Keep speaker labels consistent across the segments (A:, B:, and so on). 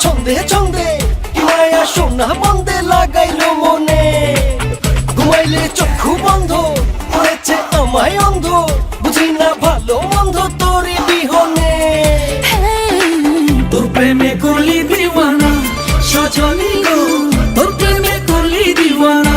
A: ছন্দে ছন্দে কি মায়া সোনা বন্দে লাগাইলো মনে ঘুমাইলে চক্ষু বন্ধ করেছে আমায় অন্ধ বুঝি না ভালো মন্দ তোরে বিহনে
B: তোর প্রেমে করলি দিওয়ানা সজনী গো তোর প্রেমে করলি দিওয়ানা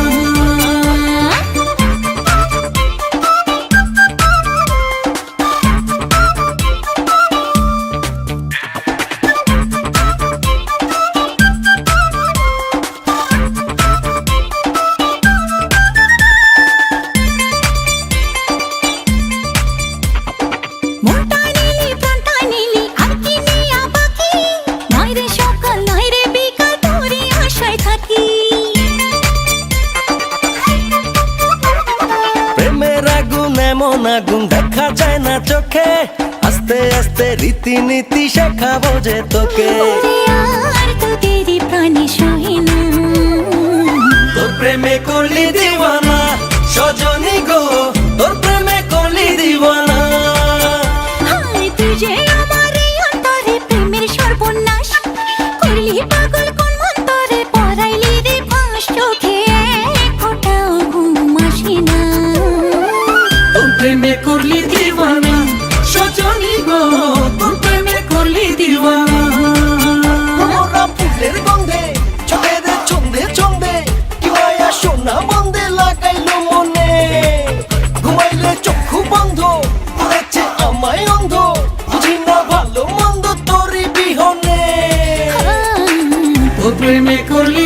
A: এমন আগুন দেখা যায় না চোখে আস্তে আস্তে রীতিনীতি শেখাবো যে তোকে
C: আর তোদেরই প্রাণে সহে না
A: তোর প্রেমে করলি দিওয়ানা সজনী গো তোর প্রেমে করলি দিওয়ানা
C: হায় তুই যে আমার এই অন্তরে প্রেমের সর্বনাশ করলি পাগল কোন মন্তরে পরাইলি রে ফাঁস চোখে ফোটাও ঘুম আসে না
B: তোর প্রেমে করলি দিওয়ানা সজনী গো তোর প্রেমে করলি দিওয়ানা
A: মোরা ফুলের গন্ধে চোখের ছন্দে ছন্দে কি মায়া সোনা বন্দে লাগাইলো মনে ঘুমাইলে চক্ষু বন্ধ করেছে আমায় অন্ধ বুঝি না ভালো মন্দ তোরে বিহনে
B: তোর প্রেমে করলি